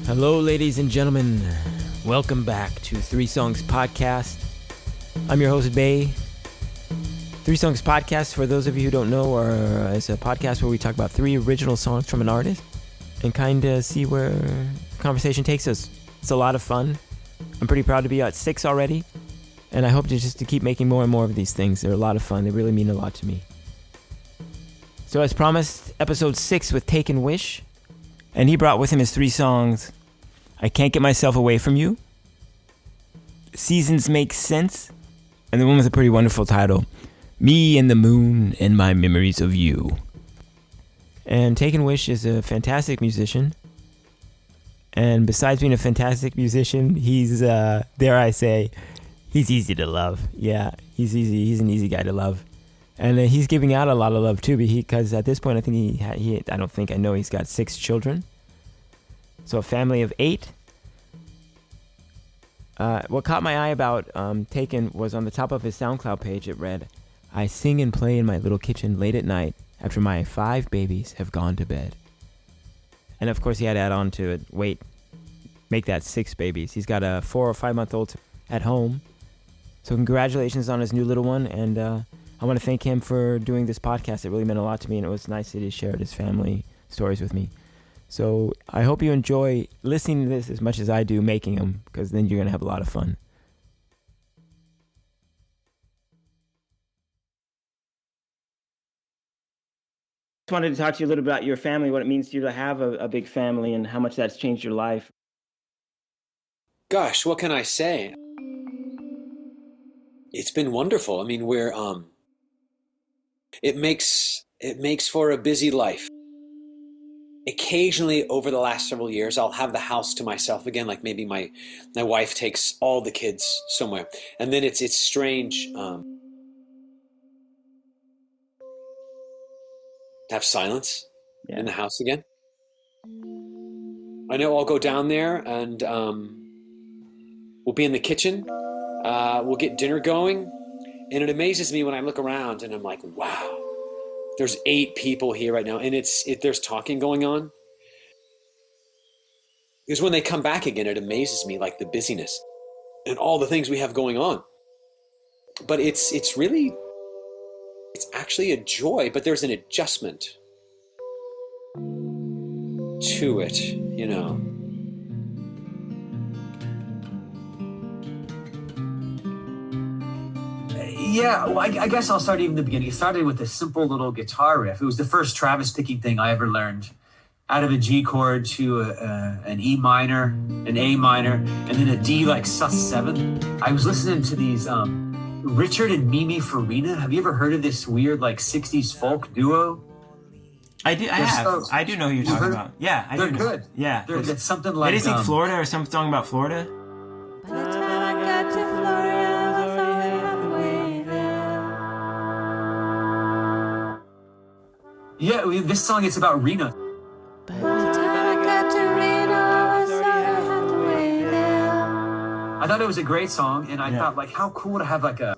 Hello, ladies and gentlemen. Welcome back to Three Songs Podcast. I'm your host, Bay. Three Songs Podcast, for those of you who don't know, is a podcast where we talk about three original songs from an artist and kind of see where the conversation takes us. It's a lot of fun. I'm pretty proud to be at 6 already, and I hope to keep making more and more of these things. They're a lot of fun. They really mean a lot to me. So as promised, episode 6 with Takken Wish, and he brought with him his three songs: I Can't Get Myself Away From You, Seasons Make Sense, and the one with a pretty wonderful title, Me and the Moon and My Memories of You. And Takken Wish is a fantastic musician. And besides being a fantastic musician, he's, dare I say, he's easy to love. Yeah, he's easy. He's an easy guy to love. And he's giving out a lot of love too, because at this point, I think I know he's got 6 children. So a family of 8. What caught my eye about Takken was on the top of his SoundCloud page. It read, I sing and play in my little kitchen late at night after my 5 babies have gone to bed. And of course he had to add on to it, make that 6 babies. He's got a 4 or 5 month old at home. So congratulations on his new little one. And I want to thank him for doing this podcast. It really meant a lot to me, and it was nice that he shared his family stories with me. So I hope you enjoy listening to this as much as I do making them, because then you're going to have a lot of fun. I just wanted to talk to you a little bit about your family, what it means to you to have a big family, and how much that's changed your life. Gosh, what can I say? It's been wonderful. I mean, it makes for a busy life. Occasionally over the last several years, I'll have the house to myself again, like maybe my wife takes all the kids somewhere. And then it's strange to have silence in the house again. I know I'll go down there and we'll be in the kitchen. We'll get dinner going. And it amazes me when I look around and I'm like, wow, there's 8 people here right now. And there's talking going on. Because when they come back again, it amazes me, like the busyness and all the things we have going on. But it's actually a joy, but there's an adjustment to it, you know. Yeah, well, I guess I'll start even the beginning. It started with a simple little guitar riff. It was the first Travis picking thing I ever learned. Out of a G chord to an E minor, an A minor, and then a D like sus7. I was listening to these Richard and Mimi Farina. Have you ever heard of this weird like 60s folk duo? I do know who you're talking about. Yeah, they're good. Yeah. It's something like... They sing Florida or some song about Florida? By the time I got to Florida, I was already halfway there. Yeah, this song, it's about Rena. By the time I got to Reno, I was already halfway there. I thought it was a great song, and I thought, like, how cool to have like a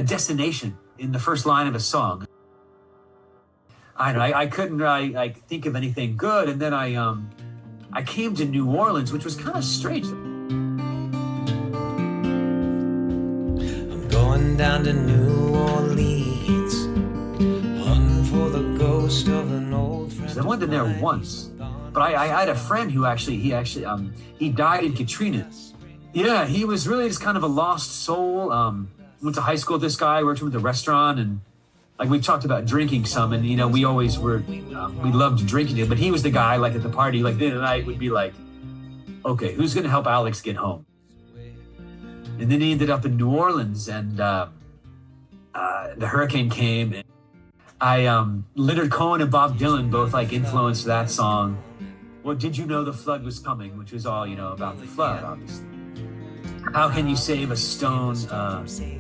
destination in the first line of a song. I don't know, I couldn't think of anything good, and then I came to New Orleans, which was kind of strange. I'm going down to New Orleans, hunting for the ghost of an old friend. I went in there once, but I had a friend who he died in Katrina. Yeah, he was really just kind of a lost soul. Went to high school with this guy, worked with a restaurant, and like we talked about drinking some, and we always we loved drinking it, but he was the guy like at the party, like the end of the night would be like, okay, who's gonna help Alex get home? And then he ended up in New Orleans, and the hurricane came, and Leonard Cohen and Bob Dylan both like influenced that song. Well, Did You Know the Flood Was Coming, which was all, about the flood, obviously. How can you save a stone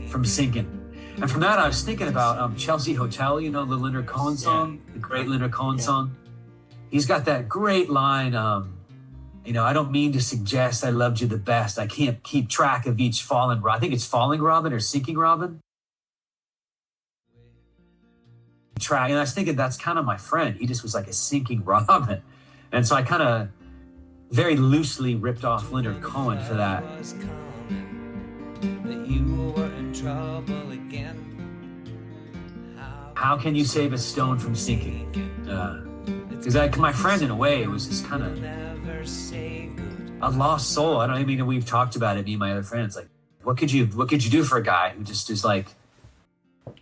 from sinking? And from that, I was thinking about Chelsea Hotel, the Leonard Cohen song, the great Leonard Cohen song. He's got that great line, I don't mean to suggest I loved you the best. I can't keep track of each falling, I think it's falling robin or sinking robin. And I was thinking that's kind of my friend. He just was like a sinking robin. And so I kind of very loosely ripped off Leonard Cohen for that. Was coming, that you were in trouble again. How can you save a stone from sinking? Because my friend, in a way, was just kind of Never say good. a lost soul. I mean, we've talked about it, me and my other friends. Like, what could you do for a guy who just is like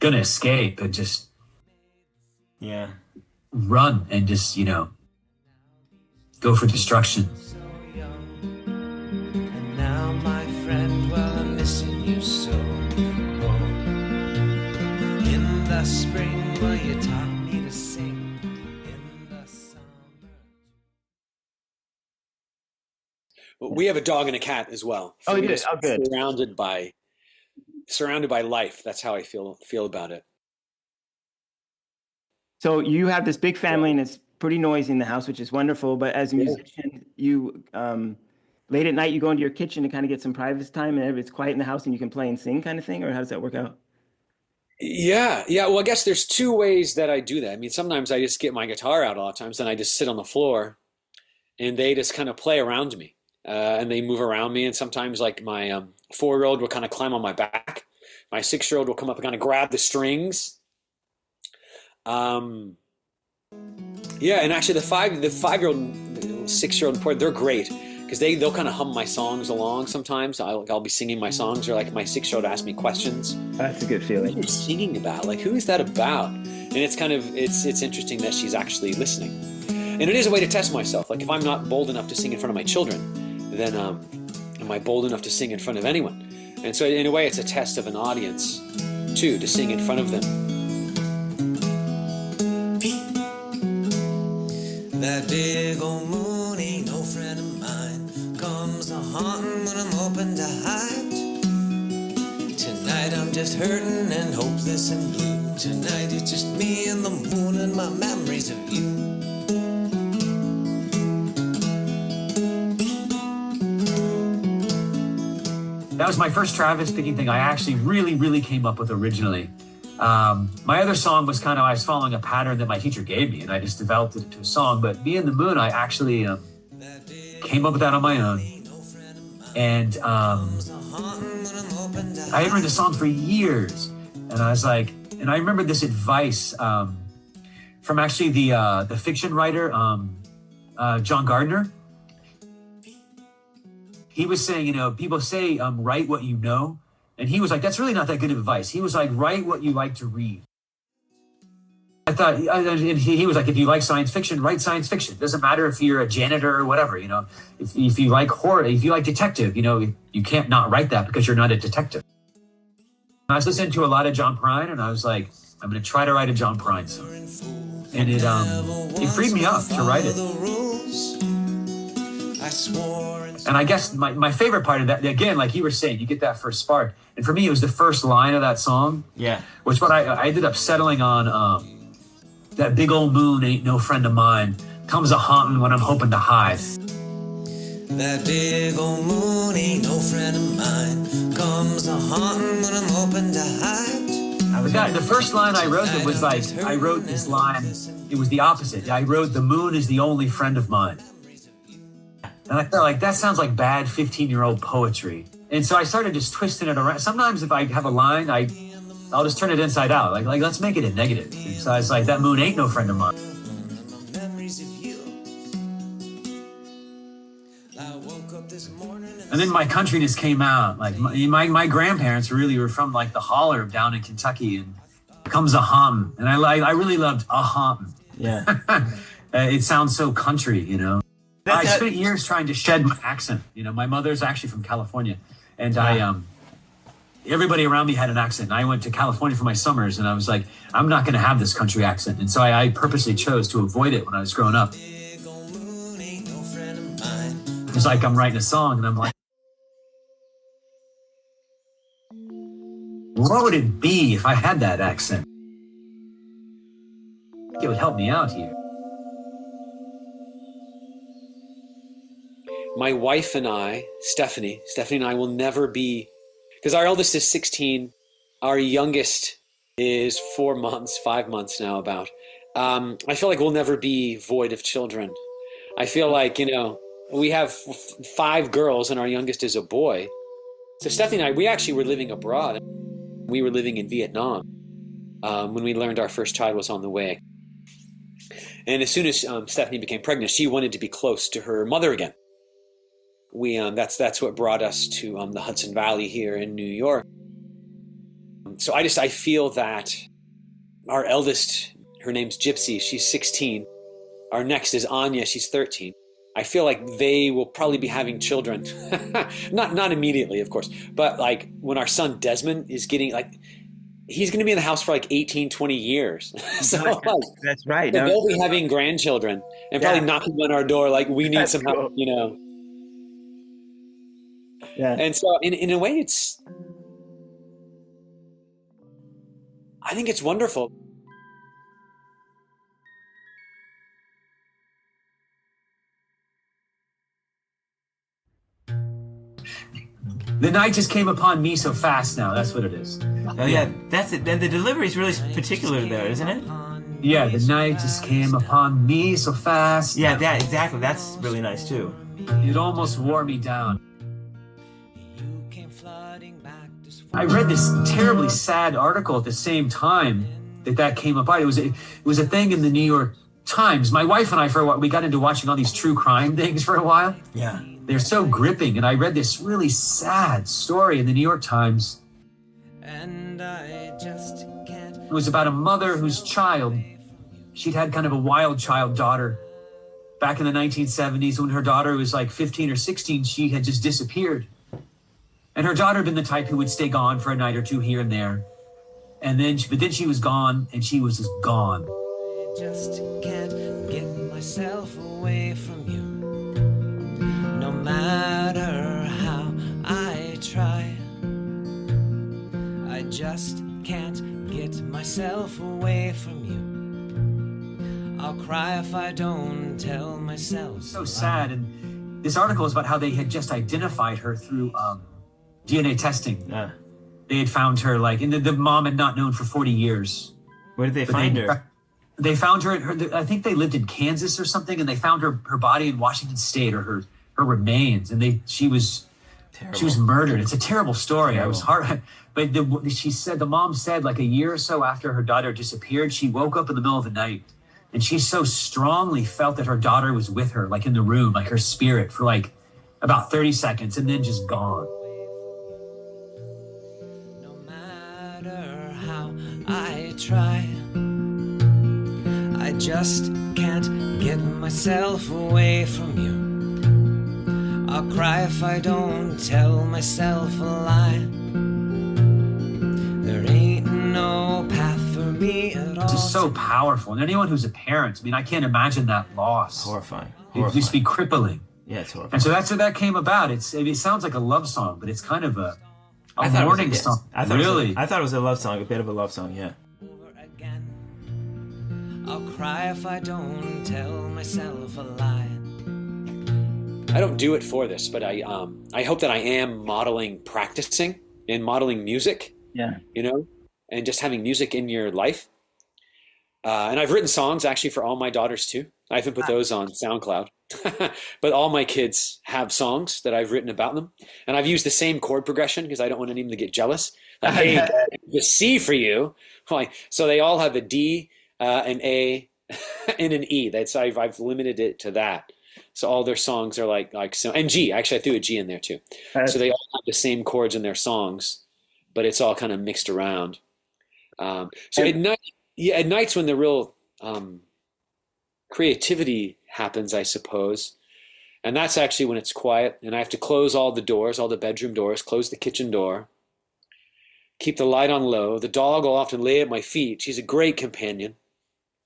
gonna escape and just Yeah. run and just, you know, go for destruction? So young. And now, my friend, well, I'm missing you so. Oh. In the spring, well, you taught me to sing. In the summer. We have a dog and a cat as well. Oh, you We're did? just Oh, good. Surrounded by life. That's how I feel about it. So you have this big family and it's pretty noisy in the house, which is wonderful. But as a musician, you late at night you go into your kitchen to kind of get some private time, and it's quiet in the house, and you can play and sing, kind of thing. Or how does that work out? Yeah. Well, I guess there's two ways that I do that. I mean, sometimes I just get my guitar out. A lot of times, and I just sit on the floor, and they just kind of play around me, and they move around me. And sometimes, like my 4-year-old will kind of climb on my back. My 6-year-old will come up and kind of grab the strings. Yeah, and actually the 5-year-old, 6-year-old, and 4, they're great because they'll kind of hum my songs along. Sometimes I'll be singing my songs, or like my 6-year-old asks me questions. That's a good What feeling. are you singing about? Like, who is that about? And it's kind of it's interesting that she's actually listening, and it is a way to test myself. Like, if I'm not bold enough to sing in front of my children, then am I bold enough to sing in front of anyone? And so in a way, it's a test of an audience too, to sing in front of them. That big old moon ain't no friend of mine. Comes a haunting when I'm hoping to hide. Tonight I'm just hurting and hopeless and blue. Tonight it's just me and the moon and my memories of you. That was my first Travis picking thing I actually really came up with originally. My other song was kind of, I was following a pattern that my teacher gave me, and I just developed it into a song. But Me and the Moon, I actually came up with that on my own. And I had written the song for years. And I was like, and I remember this advice from actually the fiction writer, John Gardner. He was saying, you know, people say, write what you know. And he was like, that's really not that good of advice. He was like, write what you like to read. I thought, and he was like, if you like science fiction, write science fiction. It doesn't matter if you're a janitor or whatever, you know. If you like horror, if you like detective, you know, you can't not write that because you're not a detective. I was listening to a lot of John Prine, and I was like, I'm going to try to write a John Prine song. And it freed me up to write it. And I guess my favorite part of that, again, like you were saying, you get that first spark. And for me, it was the first line of that song. Yeah. Which what I ended up settling on, that big old moon ain't no friend of mine. Comes a haunting when I'm hoping to hide. That big old moon ain't no friend of mine. Comes a haunting when I'm hoping to hide. The first line I wrote, it was like, I wrote this line, it was the opposite. I wrote, the moon is the only friend of mine. And I felt like that sounds like bad 15-year-old poetry. And so I started just twisting it around. Sometimes if I have a line, I'll just turn it inside out. Like let's make it a negative. And so I was like, that moon ain't no friend of mine. And then my countryness came out. Like my grandparents really were from like the holler down in Kentucky, and comes a hum. And I really loved a hum. Yeah. It sounds so country, you know. I spent years trying to shed my accent. You know, my mother's actually from California, and everybody around me had an accent. And I went to California for my summers, and I was like, I'm not going to have this country accent. And so I purposely chose to avoid it when I was growing up. It's like I'm writing a song, and I'm like, what would it be if I had that accent? It would help me out here. My wife and I, Stephanie and I will never be, because our eldest is 16, our youngest is 5 months now about. I feel like we'll never be void of children. I feel like, you know, we have 5 girls, and our youngest is a boy. So Stephanie and I, we actually were living abroad. We were living in Vietnam when we learned our first child was on the way. And as soon as Stephanie became pregnant, she wanted to be close to her mother again. That's what brought us to the Hudson Valley here in New York. So I feel that our eldest, her name's Gypsy, she's 16. Our next is Anya, she's 13. I feel like they will probably be having children. not immediately, of course, but like when our son Desmond is getting he's going to be in the house for like 18, 20 years. So that's right. They'll be having grandchildren and probably knocking on our door like, we need some help, you know. Yeah. And so in a way, I think it's wonderful. The night just came upon me so fast now. That's what it is. Oh yeah, that's it. Then the delivery is really particular there, isn't it? Yeah, the night just came upon me so fast. Yeah, that exactly. That's really nice too. It almost wore me down. I read this terribly sad article at the same time that came about. It was a thing in the New York Times. My wife and I, for a while, we got into watching all these true crime things for a while. Yeah. They're so gripping. And I read this really sad story in the New York Times. And I just can't. It was about a mother whose child, she'd had kind of a wild child daughter. Back in the 1970s, when her daughter was like 15 or 16, she had just disappeared. And her daughter had been the type who would stay gone for a night or two here and there. But then she was gone, and she was just gone. I just can't get myself away from you. No matter how I try, I just can't get myself away from you. I'll cry if I don't tell myself. So sad. And this article is about how they had just identified her through DNA testing. Yeah. They had found her, and the mom had not known for 40 years. Where did they find her? They found her, I think they lived in Kansas or something, and they found her body in Washington State, or her remains, and she was murdered. It's a terrible story. Terrible. I was hard, but the mom said like a year or so after her daughter disappeared, she woke up in the middle of the night, and she so strongly felt that her daughter was with her, like in the room, like her spirit, for like about 30 seconds, and then just gone. No matter how I try, I just can't get myself away from you. I'll cry if I don't tell myself a lie. There ain't no path for me at all. This is so powerful. And anyone who's a parent, I mean, I can't imagine that loss. Horrifying. It used to be crippling. Yeah, it's horrifying. And so that's where that came about. It sounds like a love song, but it's kind of a I warning song. I thought it was a love song, a bit of a love song, yeah. Again, I'll cry if I don't tell myself a lie. I don't do it for this, but I hope that I am practicing and modeling music. Yeah. You know, and just having music in your life. And I've written songs actually for all my daughters too. I haven't put those on SoundCloud, but all my kids have songs that I've written about them. And I've used the same chord progression because I don't want any of them to get jealous. Like, hey, the C for you. So they all have a D, an A, and an E. I've limited it to that. So all their songs are like so, and G. Actually, I threw a G in there too. So they all have the same chords in their songs, but it's all kind of mixed around. So at nights when the real creativity happens, I suppose, and that's actually when it's quiet, and I have to close all the doors, all the bedroom doors, close the kitchen door, keep the light on low. The dog will often lay at my feet. She's a great companion.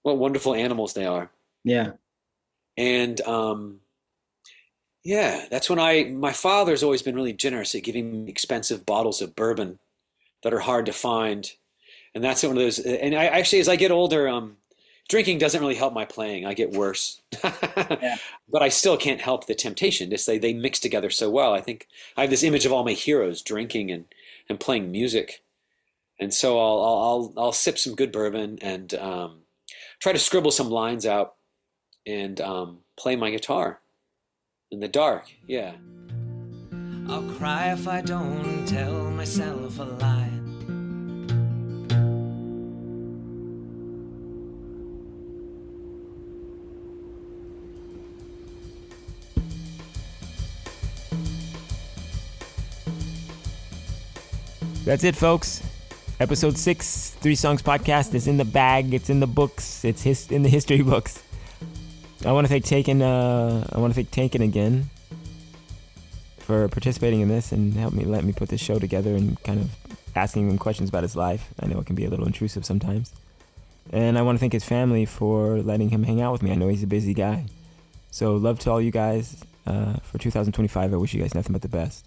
What wonderful animals they are. Yeah. And that's when my father's always been really generous at giving me expensive bottles of bourbon that are hard to find. And that's one of those, and I actually, as I get older, drinking doesn't really help my playing. I get worse. Yeah. But I still can't help the temptation. Just they mix together so well. I think I have this image of all my heroes drinking and playing music. And so I'll sip some good bourbon and try to scribble some lines out and play my guitar. In the dark, yeah. I'll cry if I don't tell myself a lie. That's it, folks. Episode 6, 3 Songs Podcast is in the bag. It's in the books. It's in the history books. I want to thank Takken again for participating in this and let me put this show together and kind of asking him questions about his life. I know it can be a little intrusive sometimes. And I want to thank his family for letting him hang out with me. I know he's a busy guy. So love to all you guys. For 2025, I wish you guys nothing but the best.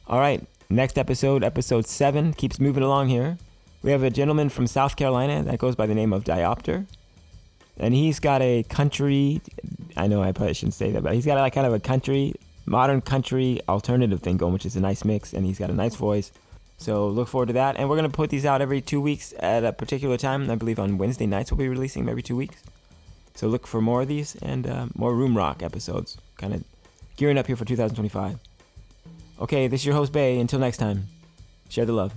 All right. Next episode 7, keeps moving along here. We have a gentleman from South Carolina that goes by the name of Diopter. And he's got a country, I know I probably shouldn't say that, but he's got like kind of a country, modern country alternative thing going, which is a nice mix, and he's got a nice voice. So look forward to that. And we're going to put these out every 2 weeks at a particular time. I believe on Wednesday nights we'll be releasing them every 2 weeks. So look for more of these and more Room Rock episodes, kind of gearing up here for 2025. Okay, this is your host, Bay. Until next time, share the love.